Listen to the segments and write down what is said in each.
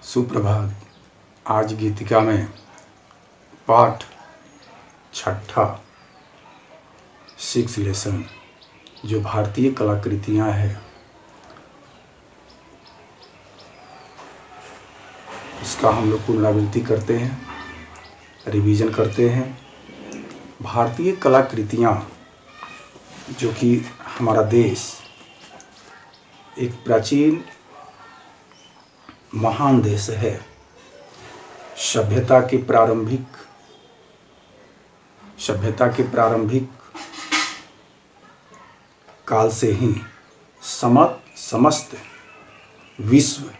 सुप्रभात। आज गीतिका में पाठ छठा 6 लेसन जो भारतीय कलाकृतियाँ हैं उसका हम लोग पुनरावृत्ति करते हैं, रिवीजन करते हैं। भारतीय कलाकृतियाँ जो कि हमारा देश एक प्राचीन महान देश है। सभ्यता के प्रारंभिक काल से ही समस्त विश्व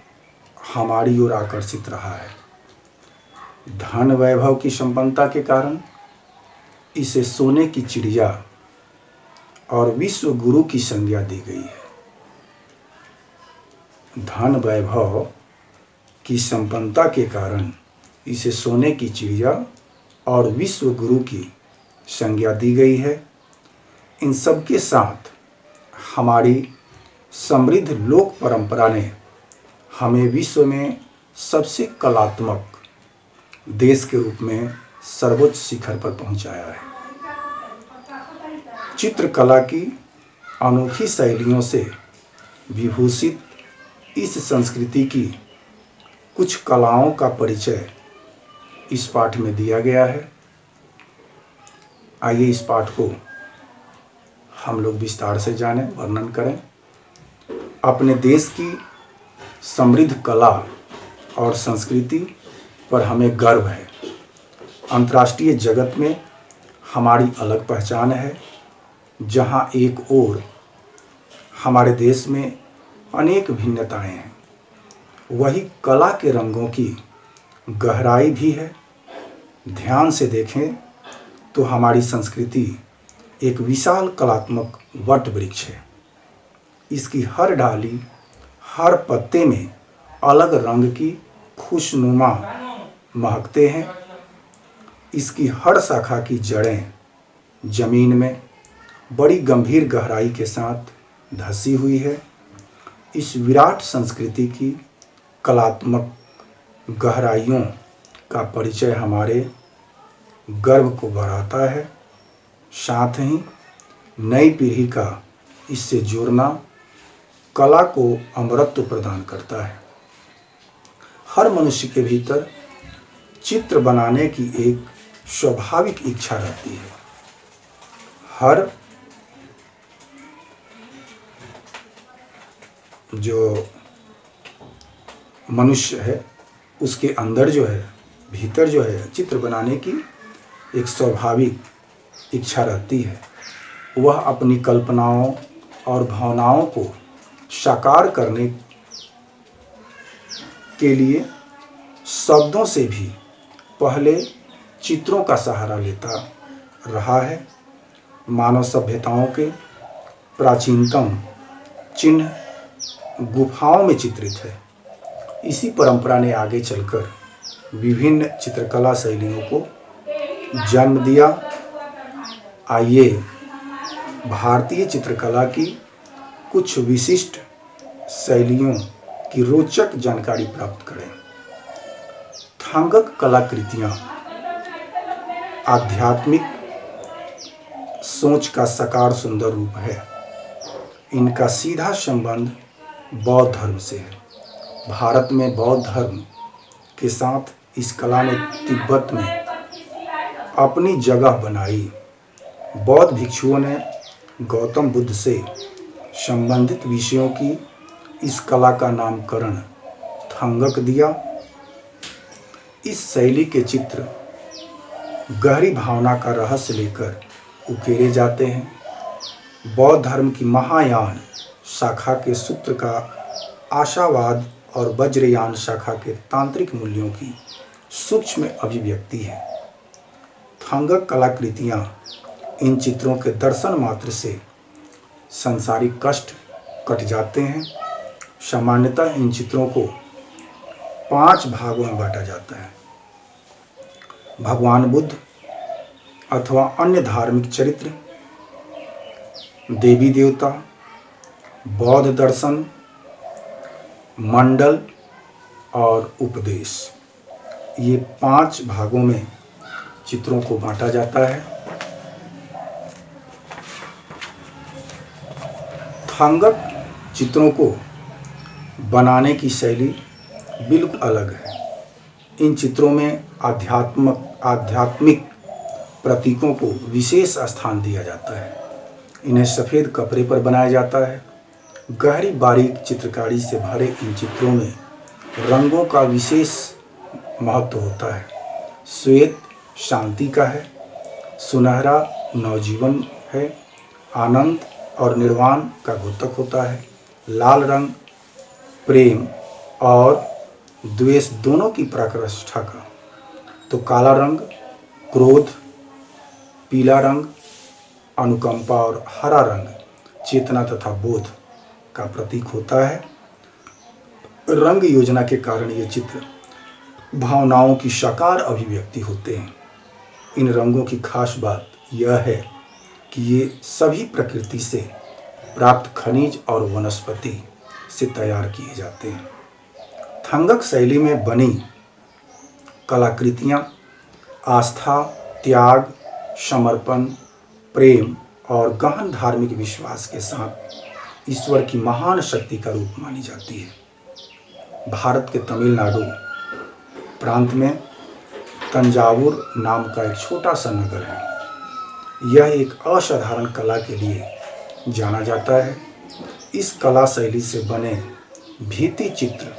हमारी ओर आकर्षित रहा है। धन वैभव की संपन्नता के कारण इसे सोने की चिड़िया और विश्व गुरु की संज्ञा दी गई है। धन वैभव की संपन्नता के कारण इसे सोने की चिड़िया और विश्व गुरु की संज्ञा दी गई है। इन सब के साथ हमारी समृद्ध लोक परंपरा ने हमें विश्व में सबसे कलात्मक देश के रूप में सर्वोच्च शिखर पर पहुंचाया है। चित्रकला की अनोखी शैलियों से विभूषित इस संस्कृति की कुछ कलाओं का परिचय इस पाठ में दिया गया है। आइए इस पाठ को हम लोग विस्तार से जानें, वर्णन करें। अपने देश की समृद्ध कला और संस्कृति पर हमें गर्व है। अंतर्राष्ट्रीय जगत में हमारी अलग पहचान है। जहां एक ओर हमारे देश में अनेक भिन्नताएं हैं, वही कला के रंगों की गहराई भी है। ध्यान से देखें तो हमारी संस्कृति एक विशाल कलात्मक वट वृक्ष है। इसकी हर डाली, हर पत्ते में अलग रंग की खुशनुमा महकते हैं। इसकी हर शाखा की जड़ें जमीन में बड़ी गंभीर गहराई के साथ धसी हुई है। इस विराट संस्कृति की कलात्मक गहराइयों का परिचय हमारे गर्व को बढ़ाता है। साथ ही नई पीढ़ी का इससे जुड़ना कला को अमरत्व प्रदान करता है। हर मनुष्य के भीतर चित्र बनाने की एक स्वाभाविक इच्छा रहती है। हर जो मनुष्य है उसके अंदर भीतर चित्र बनाने की एक स्वाभाविक इच्छा रहती है। वह अपनी कल्पनाओं और भावनाओं को साकार करने के लिए शब्दों से भी पहले चित्रों का सहारा लेता रहा है। मानव सभ्यताओं के प्राचीनतम चिन्ह गुफाओं में चित्रित है। इसी परंपरा ने आगे चलकर विभिन्न चित्रकला शैलियों को जन्म दिया। आइए भारतीय चित्रकला की कुछ विशिष्ट शैलियों की रोचक जानकारी प्राप्त करें। थांगक कलाकृतियाँ आध्यात्मिक सोच का साकार सुंदर रूप है। इनका सीधा संबंध बौद्ध धर्म से है। भारत में बौद्ध धर्म के साथ इस कला ने तिब्बत में अपनी जगह बनाई। बौद्ध भिक्षुओं ने गौतम बुद्ध से संबंधित विषयों की इस कला का नामकरण थांगक दिया। इस शैली के चित्र गहरी भावना का रहस्य लेकर उकेरे जाते हैं। बौद्ध धर्म की महायान शाखा के सूत्र का आशावाद और वज्रयान शाखा के तांत्रिक मूल्यों की सूक्ष्म अभिव्यक्ति है। थांगक कलाकृतियाँ इन चित्रों के दर्शन मात्र से सांसारिक कष्ट कट जाते हैं। सामान्यतः इन चित्रों को 5 भागों में बांटा जाता है। भगवान बुद्ध अथवा अन्य धार्मिक चरित्र, देवी देवता, बौद्ध दर्शन, मंडल और उपदेश, ये 5 भागों में चित्रों को बांटा जाता है। थांगक चित्रों को बनाने की शैली बिल्कुल अलग है। इन चित्रों में आध्यात्मिक प्रतीकों को विशेष स्थान दिया जाता है। इन्हें सफ़ेद कपड़े पर बनाया जाता है। गहरी बारीक चित्रकारी से भरे इन चित्रों में रंगों का विशेष महत्व होता है। श्वेत शांति का है, सुनहरा नवजीवन है, आनंद और निर्वाण का द्योतक होता है। लाल रंग प्रेम और द्वेष दोनों की पराकाष्ठा का, तो काला रंग क्रोध, पीला रंग अनुकंपा और हरा रंग चेतना तथा बोध का प्रतीक होता है। रंग योजना के कारण ये चित्र भावनाओं की साकार अभिव्यक्ति होते हैं। इन रंगों की खास बात यह है कि ये सभी प्रकृति से प्राप्त खनिज और वनस्पति से तैयार किए जाते हैं। थांगक शैली में बनी कलाकृतियाँ आस्था, त्याग, समर्पण, प्रेम और गहन धार्मिक विश्वास के साथ ईश्वर की महान शक्ति का रूप मानी जाती है। भारत के तमिलनाडु प्रांत में तंजावुर नाम का एक छोटा सा नगर है। यह एक असाधारण कला के लिए जाना जाता है। इस कला शैली से बने भित्ति चित्र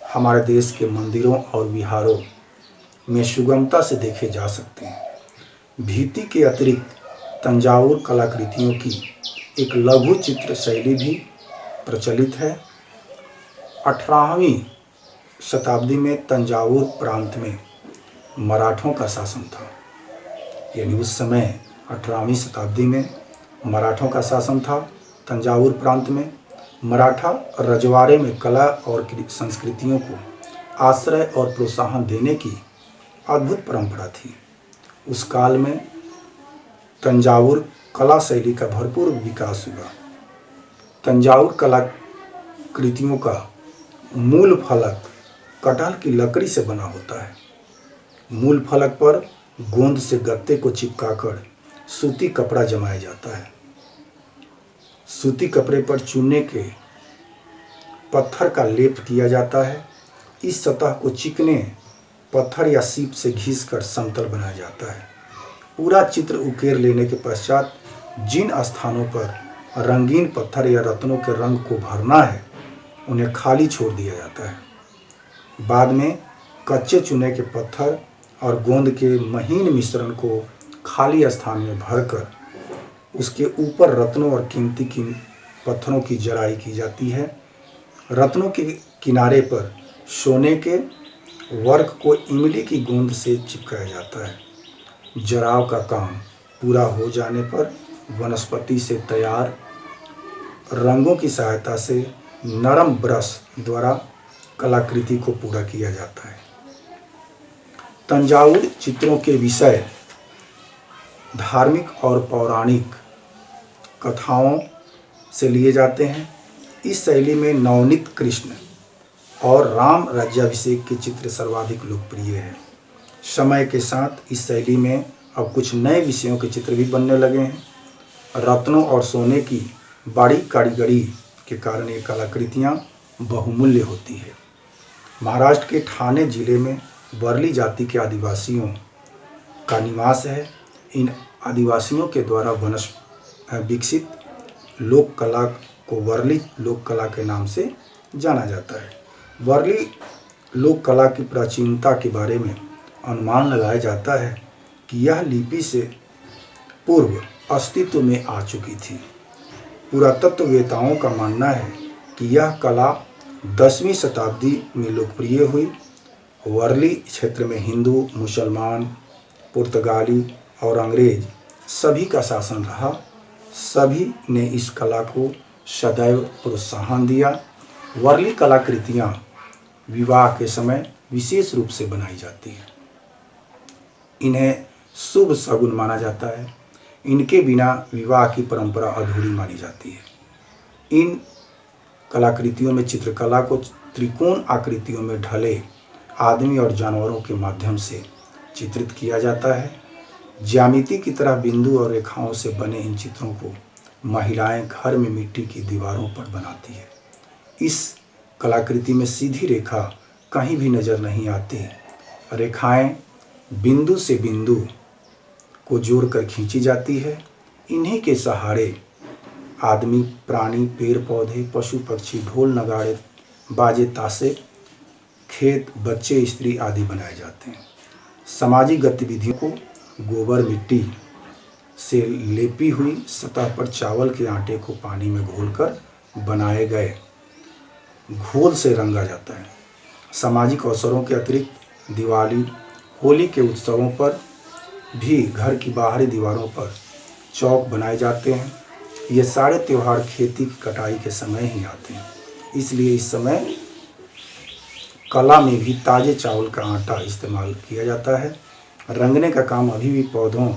हमारे देश के मंदिरों और विहारों में सुगमता से देखे जा सकते हैं। भित्ति के अतिरिक्त तंजावुर कलाकृतियों की एक लघु चित्र शैली भी प्रचलित है। 18वीं शताब्दी में तंजावुर प्रांत में मराठों का शासन था। यानी उस समय 18वीं शताब्दी में मराठों का शासन था। तंजावुर प्रांत में मराठा रजवाड़े में कला और संस्कृतियों को आश्रय और प्रोत्साहन देने की अद्भुत परंपरा थी। उस काल में तंजावुर कला शैली का भरपूर विकास हुआ। तंजावुर कलाकृतियों का मूल फलक कटहल की लकड़ी से बना होता है। मूल फलक पर गोंद से गत्ते को चिपकाकर सूती कपड़ा जमाया जाता है। सूती कपड़े पर चूने के पत्थर का लेप किया जाता है। इस सतह को चिकने पत्थर या सीप से घिसकर समतल बनाया जाता है। पूरा चित्र उकेर लेने के पश्चात जिन स्थानों पर रंगीन पत्थर या रत्नों के रंग को भरना है उन्हें खाली छोड़ दिया जाता है। बाद में कच्चे चूने के पत्थर और गोंद के महीन मिश्रण को खाली स्थान में भरकर उसके ऊपर रत्नों और कीमती पत्थरों की जराई की जाती है। रत्नों के किनारे पर सोने के वर्क को इमली की गोंद से चिपकाया जाता है। जराव का काम पूरा हो जाने पर वनस्पति से तैयार रंगों की सहायता से नरम ब्रश द्वारा कलाकृति को पूरा किया जाता है। तंजावुर चित्रों के विषय धार्मिक और पौराणिक कथाओं से लिए जाते हैं। इस शैली में नवनीत कृष्ण और राम राज्याभिषेक के चित्र सर्वाधिक लोकप्रिय है। समय के साथ इस शैली में अब कुछ नए विषयों के चित्र भी बनने लगे हैं। रत्नों और सोने की बारीक कारीगरी के कारण ये कलाकृतियाँ बहुमूल्य होती है। महाराष्ट्र के ठाणे जिले में वर्ली जाति के आदिवासियों का निवास है। इन आदिवासियों के द्वारा विकसित लोक कला को वर्ली लोक कला के नाम से जाना जाता है। वर्ली लोक कला की प्राचीनता के बारे में अनुमान लगाया जाता है कि यह लिपि से पूर्व अस्तित्व में आ चुकी थी। पुरातत्ववेताओं का मानना है कि यह कला 10वीं शताब्दी में लोकप्रिय हुई। वर्ली क्षेत्र में हिंदू, मुसलमान, पुर्तगाली और अंग्रेज सभी का शासन रहा। सभी ने इस कला को सदैव प्रोत्साहन दिया। वर्ली कलाकृतियाँ विवाह के समय विशेष रूप से बनाई जाती हैं। इन्हें शुभ शगुन माना जाता है। इनके बिना विवाह की परंपरा अधूरी मानी जाती है। इन कलाकृतियों में चित्रकला को त्रिकोण आकृतियों में ढले आदमी और जानवरों के माध्यम से चित्रित किया जाता है। ज्यामिति की तरह बिंदु और रेखाओं से बने इन चित्रों को महिलाएं घर में मिट्टी की दीवारों पर बनाती है। इस कलाकृति में सीधी रेखा कहीं भी नजर नहीं आती। रेखाएं बिंदु से बिंदु को जोड़कर खींची जाती है। इन्हीं के सहारे आदमी, प्राणी, पेड़ पौधे, पशु पक्षी, ढोल नगाड़े, बाजे ताशे, खेत, बच्चे, स्त्री आदि बनाए जाते हैं। सामाजिक गतिविधियों को गोबर मिट्टी से लेपी हुई सतह पर चावल के आटे को पानी में घोलकर बनाए गए घोल से रंगा जाता है। सामाजिक अवसरों के अतिरिक्त दिवाली, होली के उत्सवों पर भी घर की बाहरी दीवारों पर चौक बनाए जाते हैं। ये सारे त्यौहार खेती की कटाई के समय ही आते हैं, इसलिए इस समय कला में भी ताजे चावल का आटा इस्तेमाल किया जाता है। रंगने का काम अभी भी पौधों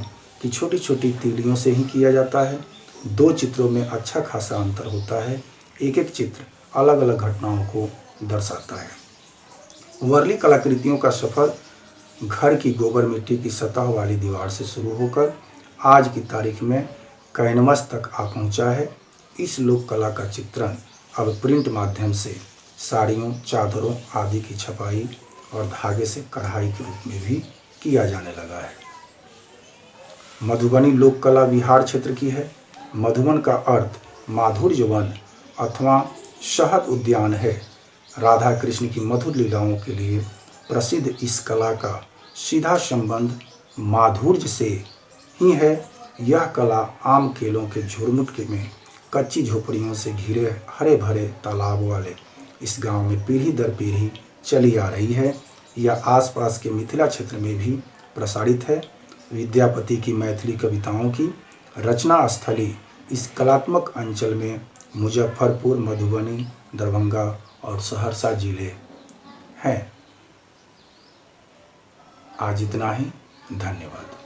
की छोटी छोटी तीलियों से ही किया जाता है। दो चित्रों में अच्छा खासा अंतर होता है। एक एक चित्र अलग अलग घटनाओं को दर्शाता है। वर्ली कलाकृतियों का सफर घर की गोबर मिट्टी की सतह वाली दीवार से शुरू होकर आज की तारीख में कैनवस तक आ पहुंचा है। इस लोक कला का चित्रण अब प्रिंट माध्यम से साड़ियों, चादरों आदि की छपाई और धागे से कढ़ाई के रूप में भी किया जाने लगा है। मधुबनी लोक कला विहार क्षेत्र की है। मधुबन का अर्थ माधुर्य वन अथवा शहद उद्यान है। राधा कृष्ण की मधुर लीलाओं के लिए प्रसिद्ध इस कला का सीधा संबंध माधुर्य से ही है। यह कला आम केलों के झुरमुट में कच्ची झोपड़ियों से घिरे हरे भरे तालाब वाले इस गांव में पीढ़ी दर पीढ़ी चली आ रही है। यह आसपास के मिथिला क्षेत्र में भी प्रसारित है। विद्यापति की मैथिली कविताओं की रचना स्थली इस कलात्मक अंचल में मुजफ्फरपुर, मधुबनी, दरभंगा और सहरसा जिले हैं। आज इतना ही। धन्यवाद।